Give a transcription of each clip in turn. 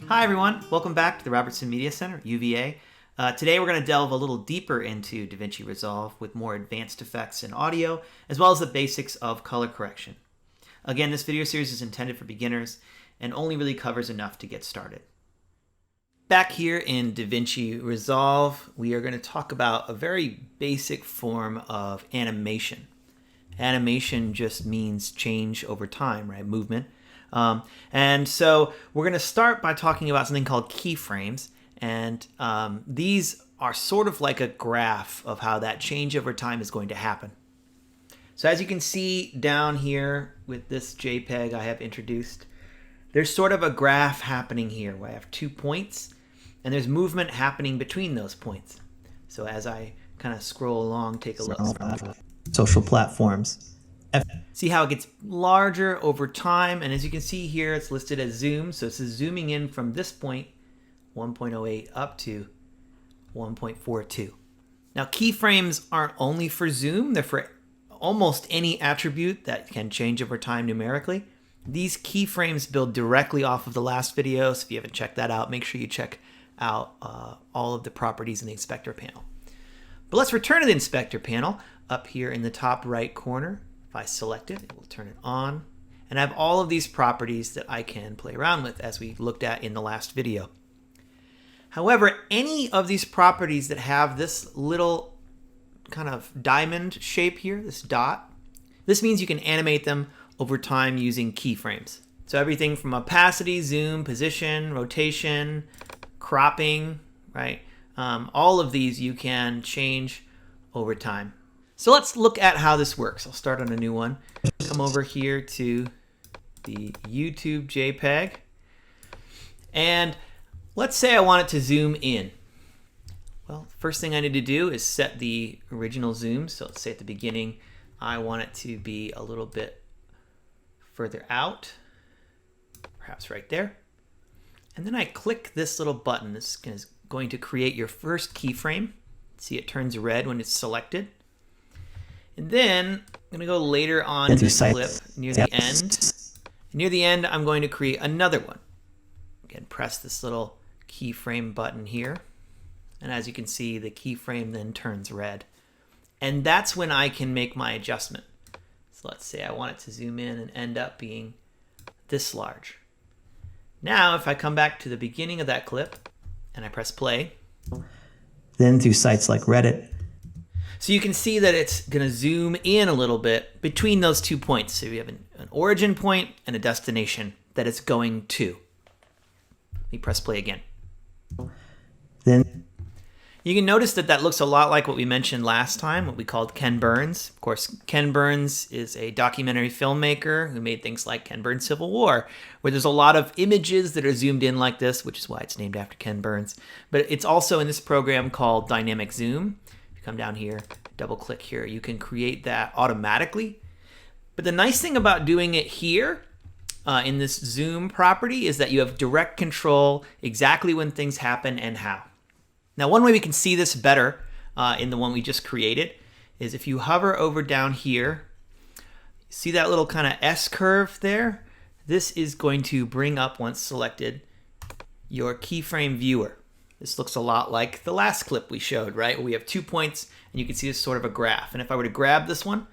Hi everyone, welcome back to the Robertson Media Center, UVA. Today we're going to delve a little deeper into DaVinci Resolve with more advanced effects in audio, as well as the basics of color correction. Again, this video series is intended for beginners and only really covers enough to get started. Back here in DaVinci Resolve, we are going to talk about a very basic form of animation. Animation just means change over time, right? Movement. And so we're going to start by talking about something called keyframes. And these are sort of like a graph of how that change over time is going to happen. So as you can see down here with this JPEG I have introduced, there's sort of a graph happening here where I have 2 points and there's movement happening between those points. So as I kind of scroll along, take a look. Social platforms. See how it gets larger over time, and as you can see here, it's listed as zoom. So it's zooming in from this point, 1.08, up to 1.42. Now, keyframes aren't only for zoom, they're for almost any attribute that can change over time numerically. These keyframes build directly off of the last video, so if you haven't checked that out, make sure you check out all of the properties in the inspector panel. But let's return to the inspector panel. Up here in the top right corner, if I select it, it will turn it on. And I have all of these properties that I can play around with as we looked at in the last video. However, any of these properties that have this little kind of diamond shape here, this dot, this means you can animate them over time using keyframes. So everything from opacity, zoom, position, rotation, cropping, right? All of these you can change over time. So let's look at how this works. I'll start on a new one. Come over here to the YouTube JPEG. And let's say I want it to zoom in. Well, first thing I need to do is set the original zoom. So let's say at the beginning, I want it to be a little bit further out, perhaps right there. And then I click this little button. This is going to create your first keyframe. See, it turns red when it's selected. And then I'm going to go later on in this clip near the end. Near the end, I'm going to create another one. Again, press this little keyframe button here. And as you can see, the keyframe then turns red. And that's when I can make my adjustment. So let's say I want it to zoom in and end up being this large. Now, if I come back to the beginning of that clip and I press play, then through sites like Reddit, so you can see that it's going to zoom in a little bit between those 2 points. So we have an origin point and a destination that it's going to. Let me press play again. Then you can notice that that looks a lot like what we mentioned last time, what we called Ken Burns. Of course, Ken Burns is a documentary filmmaker who made things like Ken Burns Civil War, where there's a lot of images that are zoomed in like this, which is why it's named after Ken Burns. But it's also in this program called Dynamic Zoom. Come down here, double click here, you can create that automatically. But the nice thing about doing it here in this zoom property is that you have direct control exactly when things happen and how. Now, one way we can see this better in the one we just created is if you hover over down here, see that little kind of S curve there? This is going to bring up, once selected, your keyframe viewer. This looks a lot like the last clip we showed, right? We have 2 points, and you can see this sort of a graph. And if I were to grab this one,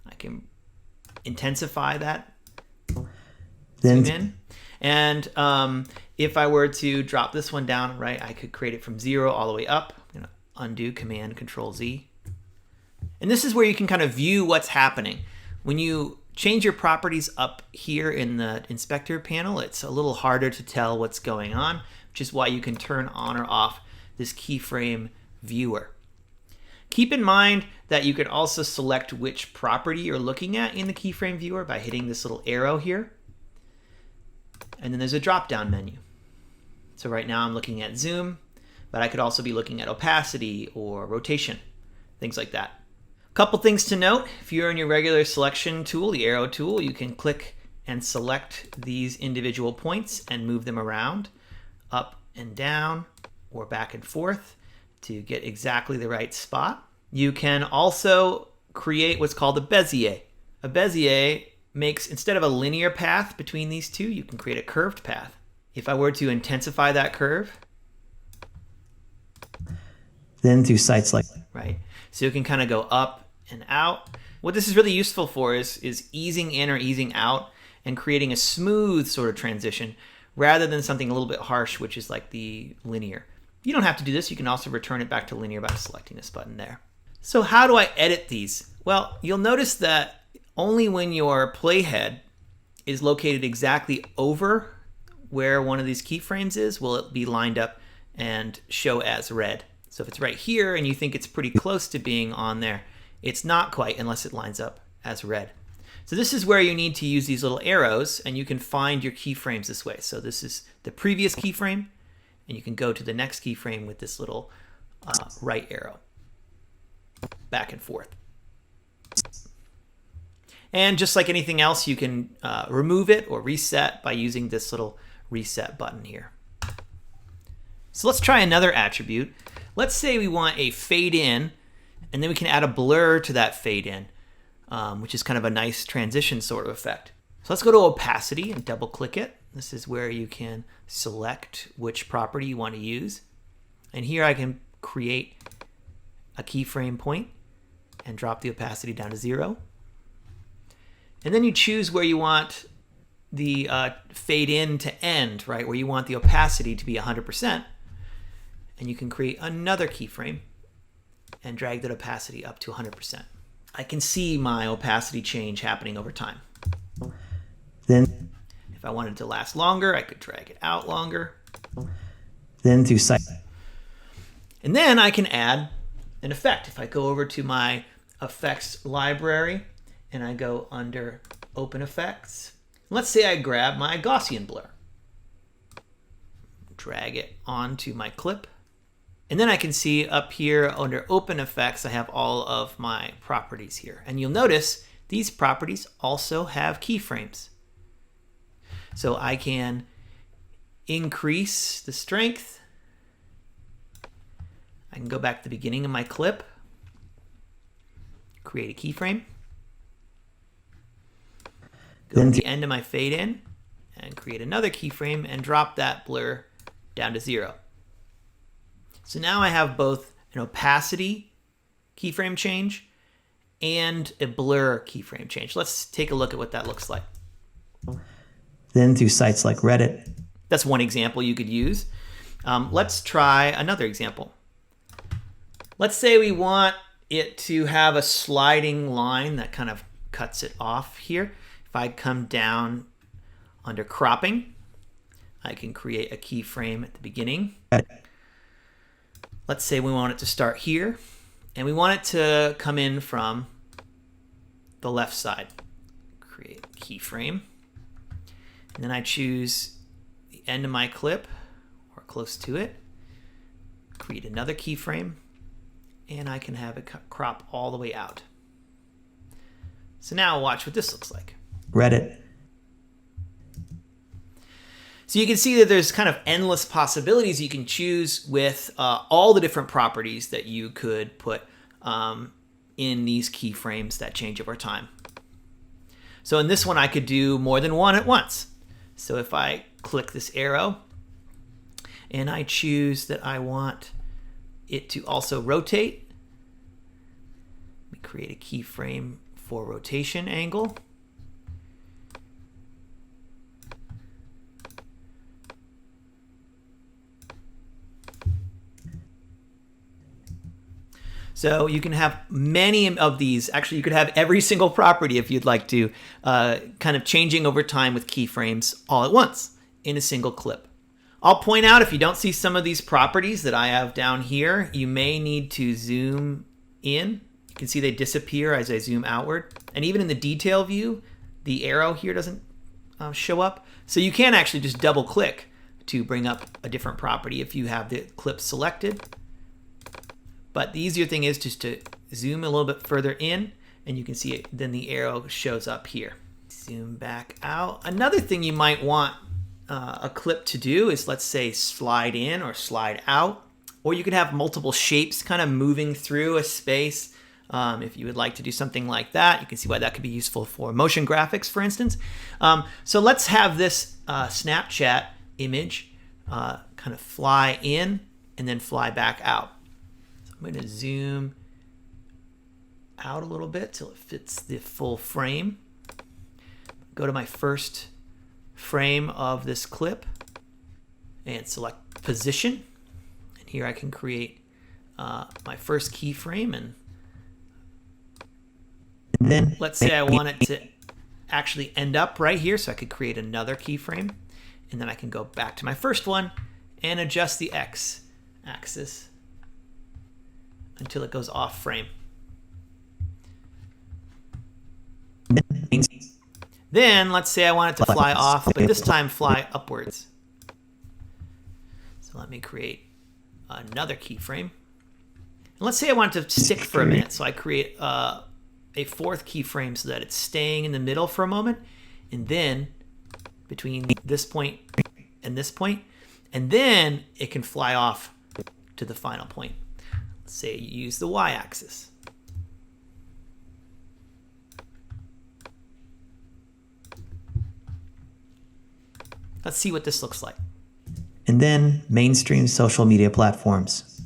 I can intensify that, zoom in. And if I were to drop this one down, right, I could create it from 0 all the way up. I'm gonna undo, Command, Control Z. And this is where you can kind of view what's happening. When you change your properties up here in the inspector panel, it's a little harder to tell what's going on, which is why you can turn on or off this keyframe viewer. Keep in mind that you can also select which property you're looking at in the keyframe viewer by hitting this little arrow here. And then there's a drop-down menu. So right now I'm looking at zoom, but I could also be looking at opacity or rotation, things like that. A couple things to note: if you're in your regular selection tool, the arrow tool, you can click and select these individual points and move them around, up and down, or back and forth to get exactly the right spot. You can also create what's called a Bezier. A Bezier makes, instead of a linear path between these two, you can create a curved path. If I were to intensify that curve, then through sites like, right, so you can kind of go up and out. What this is really useful for is easing in or easing out and creating a smooth sort of transition rather than something a little bit harsh, which is like the linear. You don't have to do this. You can also return it back to linear by selecting this button there. So how do I edit these? Well, you'll notice that only when your playhead is located exactly over where one of these keyframes is will it be lined up and show as red. So if it's right here and you think it's pretty close to being on there, it's not quite unless it lines up as red. So this is where you need to use these little arrows, and you can find your keyframes this way. So this is the previous keyframe, and you can go to the next keyframe with this little right arrow back and forth. And just like anything else, you can remove it or reset by using this little reset button here. So let's try another attribute. Let's say we want a fade in, and then we can add a blur to that fade in, which is kind of a nice transition sort of effect. So let's go to opacity and double click it. This is where you can select which property you want to use. And here I can create a keyframe point and drop the opacity down to 0. And then you choose where you want the fade in to end, right? Where you want the opacity to be 100%. And you can create another keyframe and drag that opacity up to 100%. I can see my opacity change happening over time. then If I wanted it to last longer, I could drag it out longer. then through site, And then I can add an effect. If I go over to my effects library and I go under open effects, let's say I grab my Gaussian blur, drag it onto my clip, and then I can see up here under open effects I have all of my properties here. And you'll notice these properties also have keyframes. So I can increase the strength. I can go back to the beginning of my clip, create a keyframe, go to the end of my fade in and create another keyframe and drop that blur down to 0. So now I have both an opacity keyframe change and a blur keyframe change. Let's take a look at what that looks like. then through sites like Reddit, That's one example you could use. Let's try another example. Let's say we want it to have a sliding line that kind of cuts it off here. If I come down under cropping, I can create a keyframe at the beginning. Let's say we want it to start here, and we want it to come in from the left side. Create a keyframe. And then I choose the end of my clip, or close to it. Create another keyframe, and I can have it crop all the way out. So now watch what this looks like. Reddit, So you can see that there's kind of endless possibilities you can choose with all the different properties that you could put in these keyframes that change over time. So in this one, I could do more than one at once. So if I click this arrow and I choose that I want it to also rotate, let me create a keyframe for rotation angle. So you can have many of these. Actually, you could have every single property if you'd like to, kind of changing over time with keyframes all at once in a single clip. I'll point out if you don't see some of these properties that I have down here, you may need to zoom in. You can see they disappear as I zoom outward. And even in the detail view, the arrow here doesn't show up. So you can actually just double click to bring up a different property if you have the clip selected. But the easier thing is just to zoom a little bit further in, and you can see it, then the arrow shows up here. Zoom back out. Another thing you might want a clip to do is, let's say, slide in or slide out, or you could have multiple shapes kind of moving through a space. If you would like to do something like that, you can see why that could be useful for motion graphics, for instance. So let's have this Snapchat image kind of fly in and then fly back out. So I'm going to zoom out a little bit till it fits the full frame. Go to my first frame of this clip and select position. And here I can create my first keyframe. And then let's say I want it to actually end up right here, so I could create another keyframe. And then I can go back to my first one and adjust the X axis until it goes off frame. Then let's say I want it to fly off, but this time fly upwards. So let me create another keyframe. And let's say I want it to stick for a minute. So I create a fourth keyframe so that it's staying in the middle for a moment. And then between this point and this point. And then it can fly off to the final point. Let's say you use the Y-axis. Let's see what this looks like. And then mainstream social media platforms.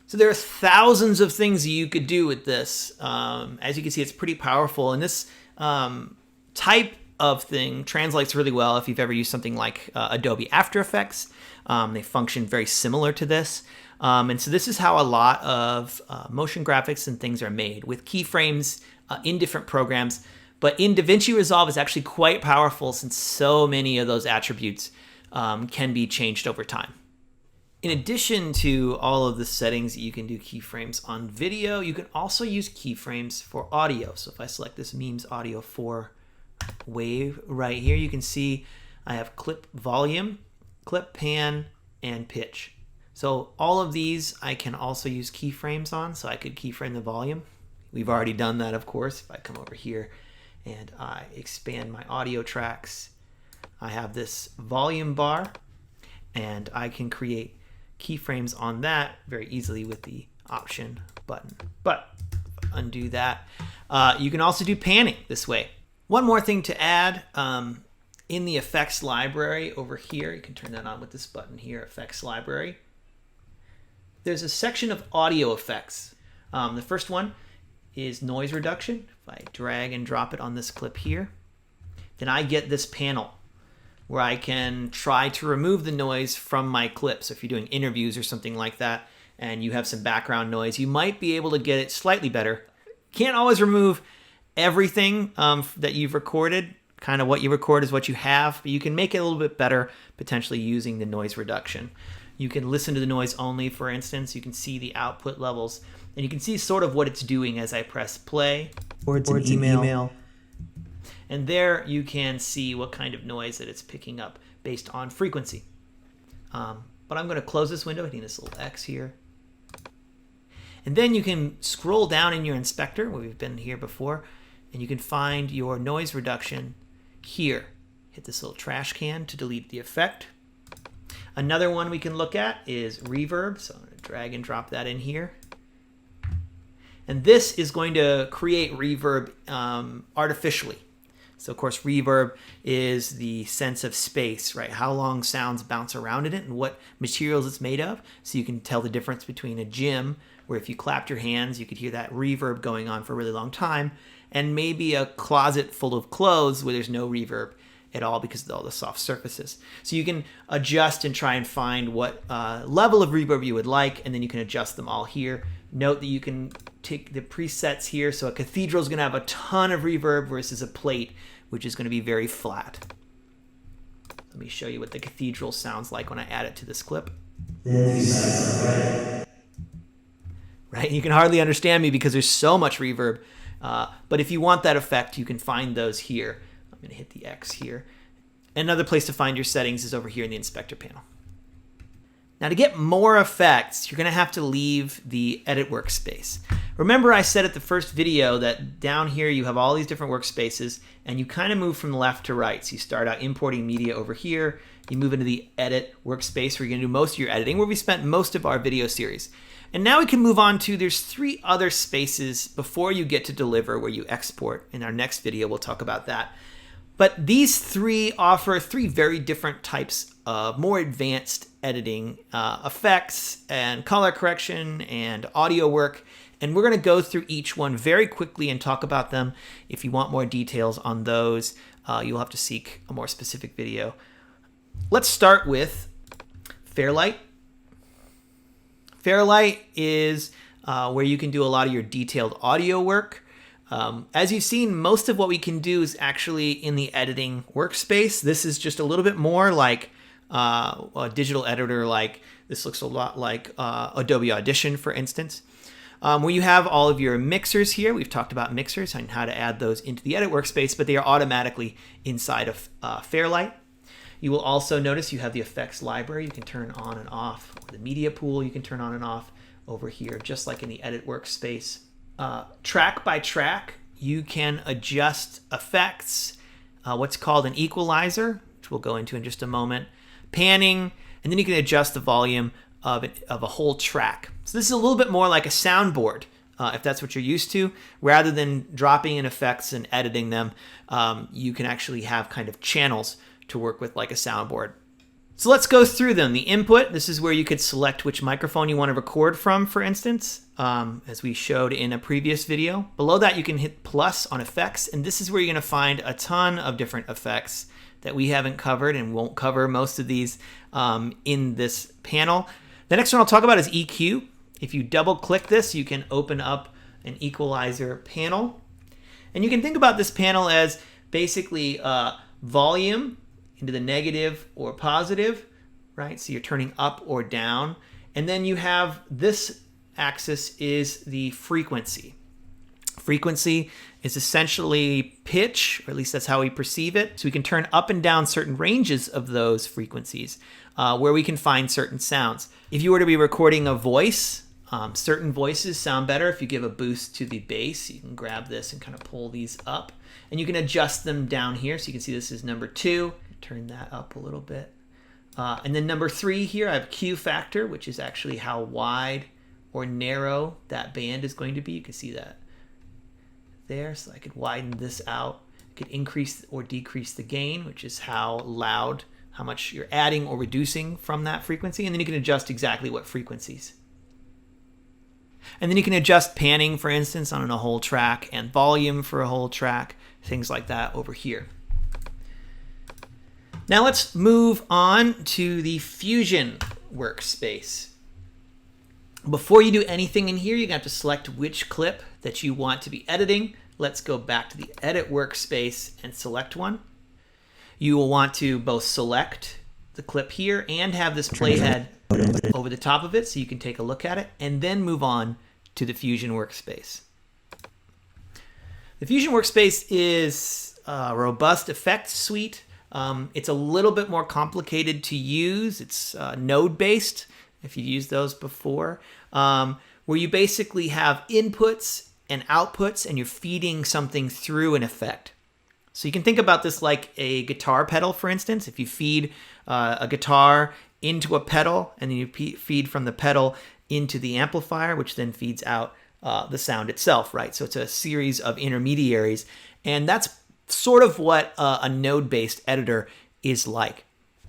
So there are thousands of things you could do with this. As you can see, it's pretty powerful. And this type of thing translates really well if you've ever used something like Adobe After Effects. They function very similar to this. And so this is how a lot of motion graphics and things are made, with keyframes in different programs. But in DaVinci Resolve is actually quite powerful, since so many of those attributes can be changed over time. In addition to all of the settings that you can do keyframes on video, you can also use keyframes for audio. So if I select this Memes Audio 4 wave right here, you can see I have clip volume, clip pan, and pitch. So all of these I can also use keyframes on. So I could keyframe the volume. We've already done that, of course. If I come over here and I expand my audio tracks, I have this volume bar, and I can create keyframes on that very easily with the option button. But undo that. You can also do panning this way. One more thing to add, in the effects library over here, you can turn that on with this button here, effects library. There's a section of audio effects. The first one is noise reduction. If I drag and drop it on this clip here, then I get this panel where I can try to remove the noise from my clip. So if you're doing interviews or something like that and you have some background noise, you might be able to get it slightly better. Can't always remove everything that you've recorded. Kind of what you record is what you have, but you can make it a little bit better potentially using the noise reduction. You can listen to the noise only, for instance. You can see the output levels, and you can see sort of what it's doing as I press play. Or it's an email. And there you can see what kind of noise that it's picking up based on frequency. But I'm going to close this window, hitting this little X here. And then you can scroll down in your inspector, where we've been here before, and you can find your noise reduction here. Hit this little trash can to delete the effect. Another one we can look at is reverb. So I'm going to drag and drop that in here. And this is going to create reverb artificially. So of course, reverb is the sense of space, right? How long sounds bounce around in it and what materials it's made of. So you can tell the difference between a gym, where if you clapped your hands, you could hear that reverb going on for a really long time, and maybe a closet full of clothes where there's no reverb at all because of all the soft surfaces. So you can adjust and try and find what level of reverb you would like, and then you can adjust them all here. Note that you can take the presets here. So a cathedral is going to have a ton of reverb versus a plate, which is going to be very flat. Let me show you what the cathedral sounds like when I add it to this clip. Right? You can hardly understand me because there's so much reverb. But if you want that effect, you can find those here. I'm going to hit the X here. Another place to find your settings is over here in the inspector panel. Now, to get more effects, you're going to have to leave the edit workspace. Remember I said at the first video that down here you have all these different workspaces, and you kind of move from left to right. So you start out importing media over here, you move into the edit workspace where you're going to do most of your editing, where we spent most of our video series. And now we can move on to, there's 3 other spaces before you get to deliver where you export. In our next video, we'll talk about that. But these three offer three very different types of more advanced editing effects and color correction and audio work. And we're going to go through each one very quickly and talk about them. If you want more details on those, you'll have to seek a more specific video. Let's start with Fairlight. Fairlight is where you can do a lot of your detailed audio work. As you've seen, most of what we can do is actually in the editing workspace. This is just a little bit more like a digital editor. Like this looks a lot like Adobe Audition, for instance, where you have all of your mixers here. We've talked about mixers and how to add those into the edit workspace, but they are automatically inside of Fairlight. You will also notice you have the effects library you can turn on and off. The media pool you can turn on and off over here, just like in the edit workspace. Track by track, you can adjust effects, what's called an equalizer, which we'll go into in just a moment, panning, and then you can adjust the volume of a whole track. So this is a little bit more like a soundboard, if that's what you're used to. Rather than dropping in effects and editing them, you can actually have kind of channels to work with like a soundboard. So let's go through them. The input, this is where you could select which microphone you want to record from, for instance, as we showed in a previous video. Below that, you can hit plus on effects, and this is where you're going to find a ton of different effects that we haven't covered and won't cover most of these in this panel. The next one I'll talk about is EQ. If you double click this, you can open up an equalizer panel. And you can think about this panel as basically volume into the negative or positive, right? So you're turning up or down. And then you have this axis is the frequency. Frequency is essentially pitch, or at least that's how we perceive it. So we can turn up and down certain ranges of those frequencies where we can find certain sounds. If you were to be recording a voice, certain voices sound better if you give a boost to the bass. You can grab this and kind of pull these up, and you can adjust them down here. So you can see this is number 2. Turn that up a little bit. And then number 3 here, I have Q factor, which is actually how wide or narrow that band is going to be. You can see that there. So I could widen this out. I could increase or decrease the gain, which is how loud, how much you're adding or reducing from that frequency. And then you can adjust exactly what frequencies. And then you can adjust panning, for instance, on a whole track, and volume for a whole track, things like that over here. Now let's move on to the Fusion workspace. Before you do anything in here, you're going to have to select which clip that you want to be editing. Let's go back to the Edit workspace and select one. You will want to both select the clip here and have this playhead over the top of it so you can take a look at it, and then move on to the Fusion workspace. The Fusion workspace is a robust effects suite. It's a little bit more complicated to use. It's node-based, if you've used those before, where you basically have inputs and outputs, and you're feeding something through an effect. So you can think about this like a guitar pedal, for instance. If you feed a guitar into a pedal, and then you feed from the pedal into the amplifier, which then feeds out the sound itself, right? So it's a series of intermediaries, and that's sort of what a node-based editor is like.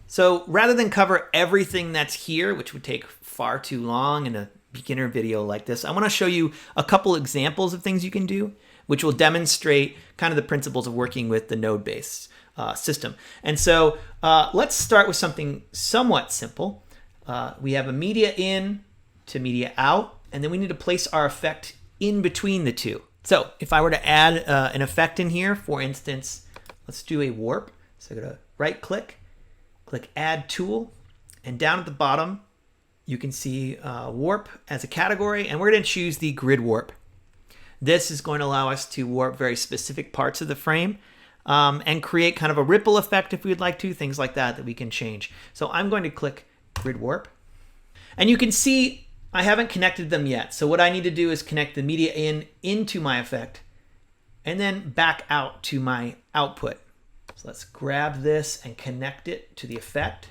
So rather than cover everything that's here, which would take far too long in a beginner video like this, I want to show you a couple examples of things you can do, which will demonstrate kind of the principles of working with the node-based system. And so let's start with something somewhat simple. We have a media in to media out, and then we need to place our effect in between the two. So if I were to add an effect in here, for instance, let's do a warp. So I'm going to right click, click Add Tool, and down at the bottom, you can see warp as a category, and we're going to choose the grid warp. This is going to allow us to warp very specific parts of the frame and create kind of a ripple effect if we'd like to, things like that we can change. So I'm going to click grid warp, and you can see I haven't connected them yet. So what I need to do is connect the media in into my effect and then back out to my output. So let's grab this and connect it to the effect.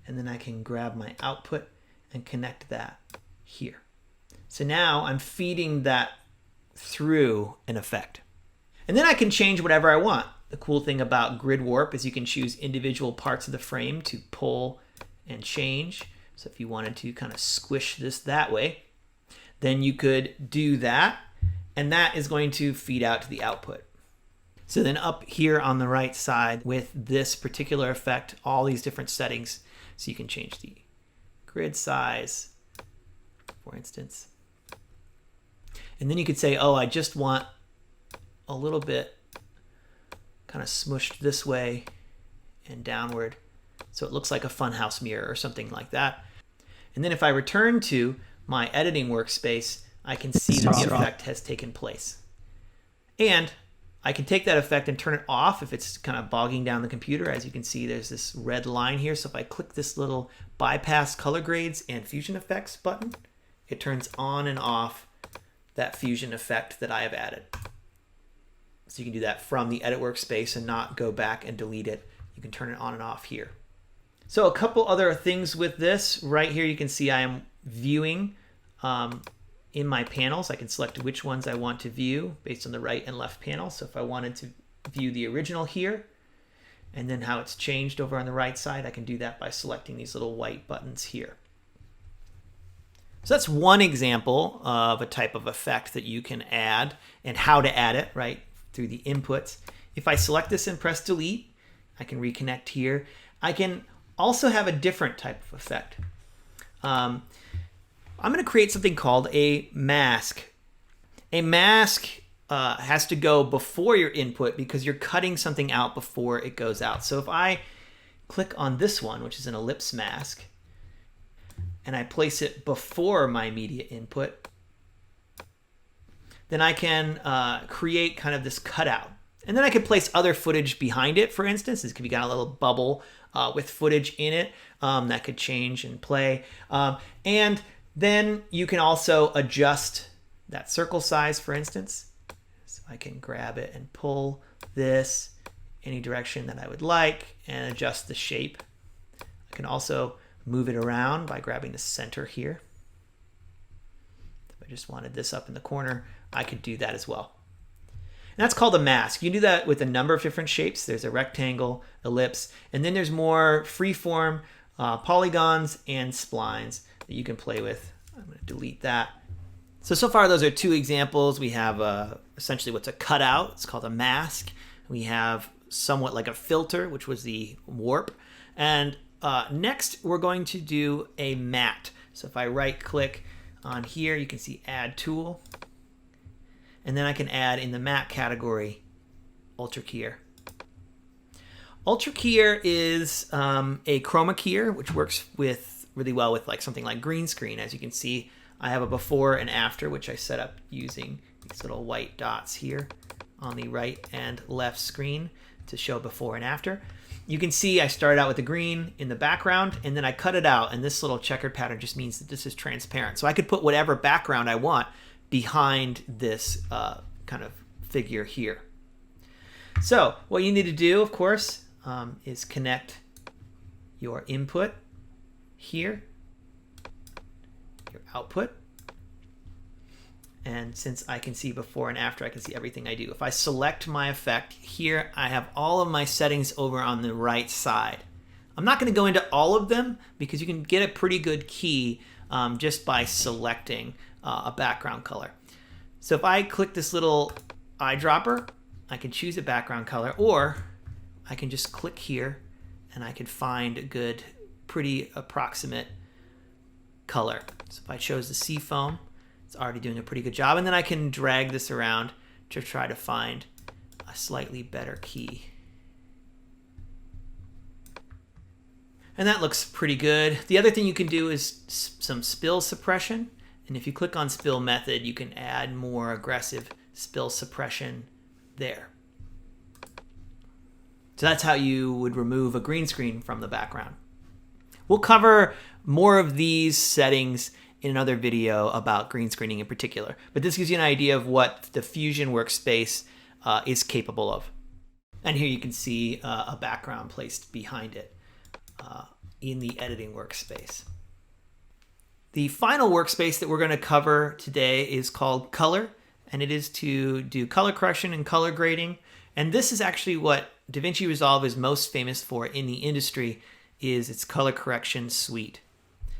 And then I can grab my output and connect that here. So now I'm feeding that through an effect. And then I can change whatever I want. The cool thing about grid warp is you can choose individual parts of the frame to pull and change. So if you wanted to kind of squish this that way, then you could do that, and that is going to feed out to the output. So then up here on the right side with this particular effect, all these different settings, so you can change the grid size, for instance. And then you could say, oh, I just want a little bit kind of smushed this way and downward, so it looks like a funhouse mirror or something like that. And then if I return to my editing workspace, I can see that the effect has taken place. And I can take that effect and turn it off if it's kind of bogging down the computer. As you can see, there's this red line here. So if I click this little bypass color grades and fusion effects button, it turns on and off that fusion effect that I have added. So you can do that from the edit workspace and not go back and delete it. You can turn it on and off here. So a couple other things with this. Right here you can see I am viewing in my panels. I can select which ones I want to view based on the right and left panel. So if I wanted to view the original here and then how it's changed over on the right side, I can do that by selecting these little white buttons here. So that's one example of a type of effect that you can add and how to add it, right, through the inputs. If I select this and press delete, I can reconnect here. I can also have a different type of effect. I'm going to create something called a mask. A mask has to go before your input because you're cutting something out before it goes out. So if I click on this one, which is an ellipse mask, and I place it before my media input, then I can create kind of this cutout. And then I could place other footage behind it, for instance. This could be got a little bubble with footage in it that could change and play. And then you can also adjust that circle size, for instance. So I can grab it and pull this any direction that I would like and adjust the shape. I can also move it around by grabbing the center here. If I just wanted this up in the corner, I could do that as well. And that's called a mask. You can do that with a number of different shapes. There's a rectangle, ellipse, and then there's more freeform polygons and splines that you can play with. I'm going to delete that. So far those are two examples. We have essentially what's a cutout. It's called a mask. We have somewhat like a filter, which was the warp. And next we're going to do a matte. So if I right click on here, you can see add tool. And then I can add in the matte category Ultra Keyer. Ultra Keyer is a Chromakey, which works really well with like something like green screen. As you can see, I have a before and after, which I set up using these little white dots here on the right and left screen to show before and after. You can see I started out with the green in the background and then I cut it out, and this little checkered pattern just means that this is transparent. So I could put whatever background I want behind this kind of figure here. So what you need to do, of course, is connect your input here, your output. And since I can see before and after, I can see everything I do. If I select my effect here, I have all of my settings over on the right side. I'm not going to go into all of them because you can get a pretty good key just by selecting a background color. So if I click this little eyedropper, I can choose a background color, or I can just click here and I can find a good, pretty approximate color. So if I chose the seafoam, it's already doing a pretty good job. And then I can drag this around to try to find a slightly better key. And that looks pretty good. The other thing you can do is some spill suppression. And if you click on spill method, you can add more aggressive spill suppression there. So that's how you would remove a green screen from the background. We'll cover more of these settings in another video about green screening in particular, but this gives you an idea of what the Fusion workspace is capable of. And here you can see a background placed behind it in the editing workspace. The final workspace that we're going to cover today is called Color, and it is to do color correction and color grading. And this is actually what DaVinci Resolve is most famous for in the industry, is its color correction suite.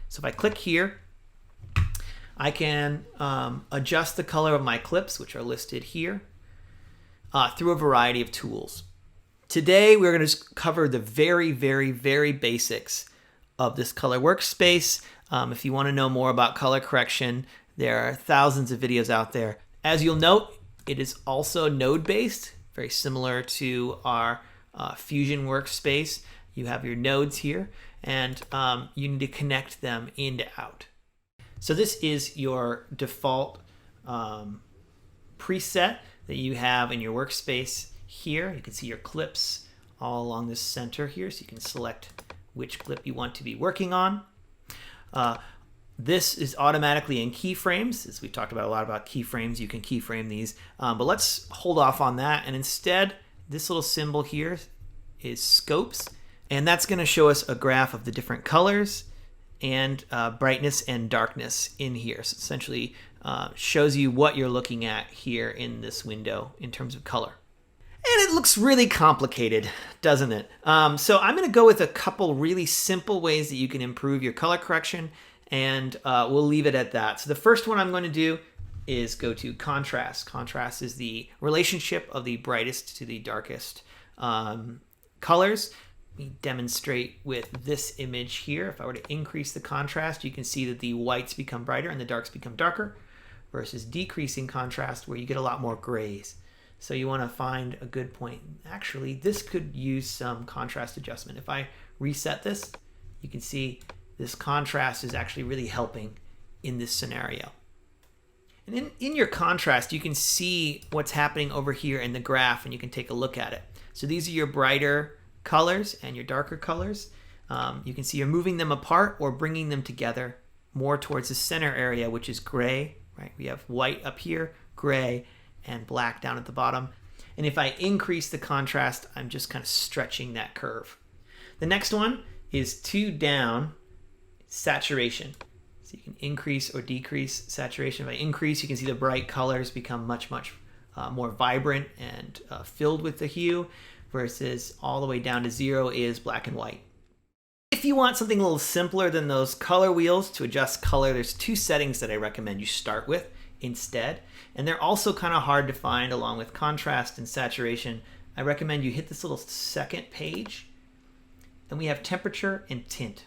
So if I click here, I can adjust the color of my clips, which are listed here, through a variety of tools. Today, we're going to cover the very, very, very basics of this color workspace. If you want to know more about color correction, there are thousands of videos out there. As you'll note, it is also node-based, very similar to our Fusion workspace. You have your nodes here, and you need to connect them in to out. So this is your default preset that you have in your workspace here. You can see your clips all along this center here, so you can select which clip you want to be working on. This is automatically in keyframes. As we've talked about a lot about keyframes, you can keyframe these. But let's hold off on that. And instead, this little symbol here is scopes. And that's going to show us a graph of the different colors and brightness and darkness in here. So essentially shows you what you're looking at here in this window in terms of color. And it looks really complicated, doesn't it? So I'm going to go with a couple really simple ways that you can improve your color correction, and we'll leave it at that. So the first one I'm going to do is go to contrast. Contrast is the relationship of the brightest to the darkest colors. We demonstrate with this image here. If I were to increase the contrast, you can see that the whites become brighter and the darks become darker, versus decreasing contrast where you get a lot more grays. So you want to find a good point. Actually, this could use some contrast adjustment. If I reset this, you can see this contrast is actually really helping in this scenario. And in your contrast, you can see what's happening over here in the graph, and you can take a look at it. So these are your brighter colors and your darker colors. You can see you're moving them apart or bringing them together more towards the center area, which is gray, right? We have white up here, gray, and black down at the bottom. And if I increase the contrast, I'm just kind of stretching that curve. The next one is 2 down saturation. So you can increase or decrease saturation. If I increase, you can see the bright colors become much more vibrant and filled with the hue, versus all the way down to 0 is black and white. If you want something a little simpler than those color wheels to adjust color, there's 2 settings that I recommend you start with instead. And they're also kind of hard to find along with contrast and saturation. I recommend you hit this little second page, and we have temperature and tint.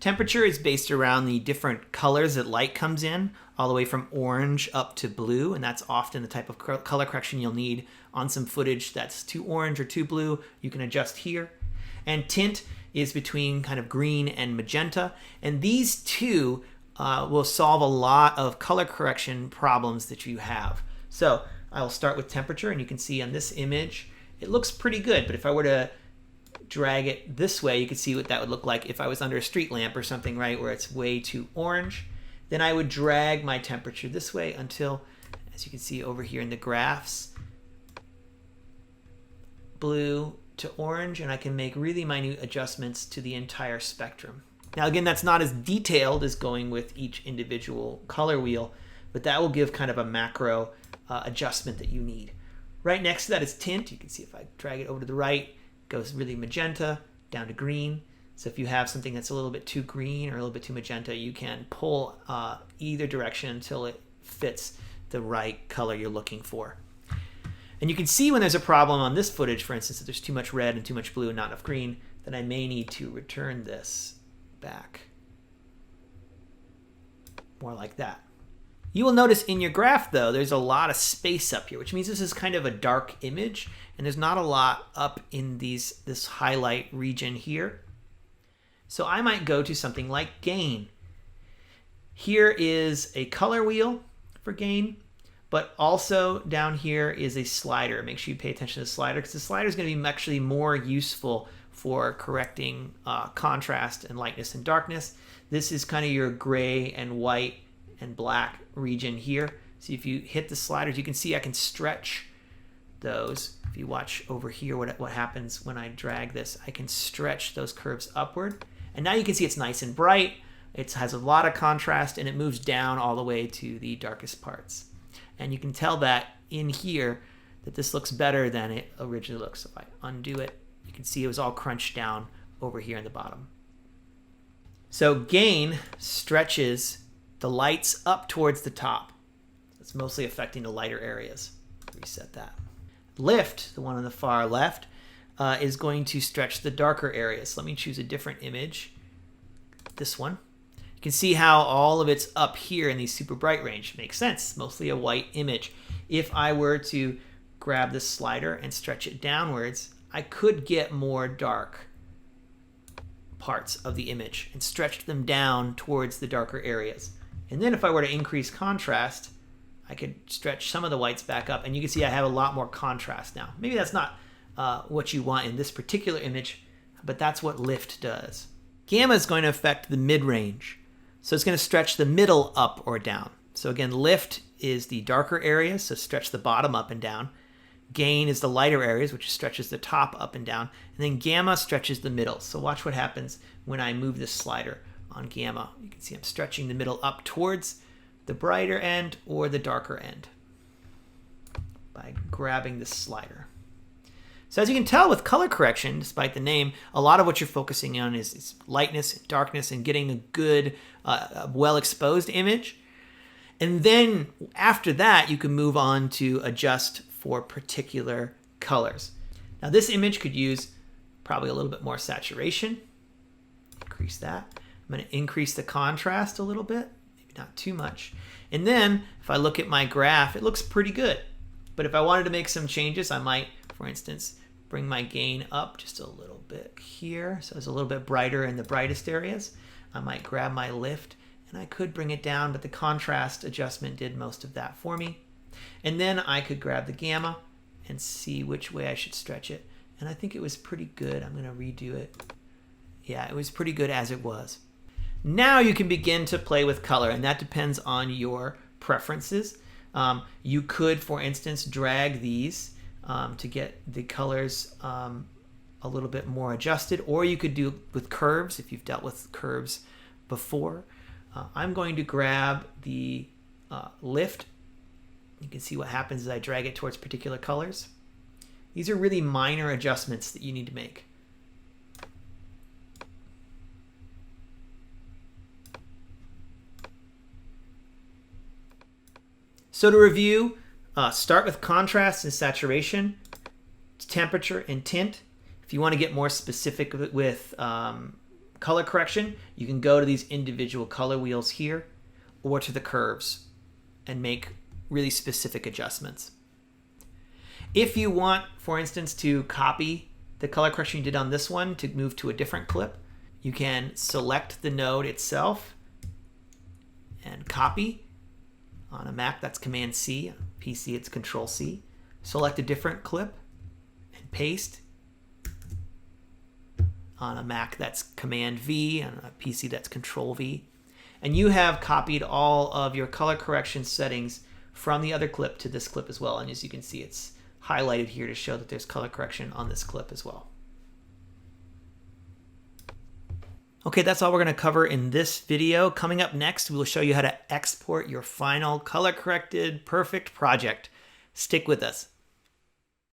Temperature is based around the different colors that light comes in, all the way from orange up to blue, and that's often the type of color correction you'll need on some footage that's too orange or too blue. You can adjust here. And tint is between kind of green and magenta, and these two will solve a lot of color correction problems that you have. So I'll start with temperature, and you can see on this image, it looks pretty good, but if I were to drag it this way, you can see what that would look like if I was under a street lamp or something, right, where it's way too orange. Then I would drag my temperature this way until, as you can see over here in the graphs, blue to orange, and I can make really minute adjustments to the entire spectrum. Now again, that's not as detailed as going with each individual color wheel, but that will give kind of a macro adjustment that you need. Right next to that is tint. You can see if I drag it over to the right, it goes really magenta down to green. So if you have something that's a little bit too green or a little bit too magenta, you can pull either direction until it fits the right color you're looking for. And you can see when there's a problem on this footage, for instance, if there's too much red and too much blue and not enough green, then I may need to return this back more like that. You will notice in your graph, though, there's a lot of space up here, which means this is kind of a dark image, and there's not a lot up in this highlight region here. So I might go to something like gain. Here is a color wheel for gain, but also down here is a slider. Make sure you pay attention to the slider, because the slider is going to be actually more useful for correcting contrast and lightness and darkness. This is kind of your gray and white and black region here. So if you hit the sliders, you can see I can stretch those. If you watch over here what happens when I drag this, I can stretch those curves upward. And now you can see it's nice and bright. It has a lot of contrast, and it moves down all the way to the darkest parts. And you can tell that in here, that this looks better than it originally looks. So if I undo it, you can see it was all crunched down over here in the bottom. So gain stretches the lights up towards the top. It's mostly affecting the lighter areas. Reset that. Lift, the one on the far left, is going to stretch the darker areas. So let me choose a different image. This one. You can see how all of it's up here in the super bright range. Makes sense. Mostly a white image. If I were to grab this slider and stretch it downwards, I could get more dark parts of the image and stretch them down towards the darker areas. And then if I were to increase contrast, I could stretch some of the whites back up, and you can see I have a lot more contrast now. Maybe that's not what you want in this particular image, but that's what lift does. Gamma is going to affect the mid-range. So it's going to stretch the middle up or down. So again, lift is the darker areas, so stretch the bottom up and down. Gain is the lighter areas, which stretches the top up and down. And then gamma stretches the middle. So watch what happens when I move this slider on gamma. You can see I'm stretching the middle up towards the brighter end or the darker end by grabbing this slider. So as you can tell with color correction, despite the name, a lot of what you're focusing on is lightness, darkness, and getting a good, well-exposed image. And then after that, you can move on to adjust for particular colors. Now this image could use probably a little bit more saturation. Increase that. I'm going to increase the contrast a little bit, maybe not too much. And then if I look at my graph, it looks pretty good. But if I wanted to make some changes, I might, for instance, bring my gain up just a little bit here. So it's a little bit brighter in the brightest areas. I might grab my lift and I could bring it down, but the contrast adjustment did most of that for me. And then I could grab the gamma and see which way I should stretch it. And I think it was pretty good. I'm going to redo it. Yeah, it was pretty good as it was. Now you can begin to play with color, and that depends on your preferences. You could, for instance, drag these to get the colors a little bit more adjusted, or you could do with curves if you've dealt with curves before. I'm going to grab the lift. You can see what happens as I drag it towards particular colors. These are really minor adjustments that you need to make. So to review, start with contrast and saturation, temperature and tint. If you want to get more specific with color correction, you can go to these individual color wheels here or to the curves and make really specific adjustments. If you want, for instance, to copy the color correction you did on this one to move to a different clip, you can select the node itself and copy. On a Mac, that's Command C. On a PC, it's Control C. Select a different clip and paste. On a Mac, that's Command V. On a PC, that's Control V. And you have copied all of your color correction settings from the other clip to this clip as well. And as you can see, it's highlighted here to show that there's color correction on this clip as well. Okay, that's all we're going to cover in this video. Coming up next, we will show you how to export your final color-corrected perfect project. Stick with us.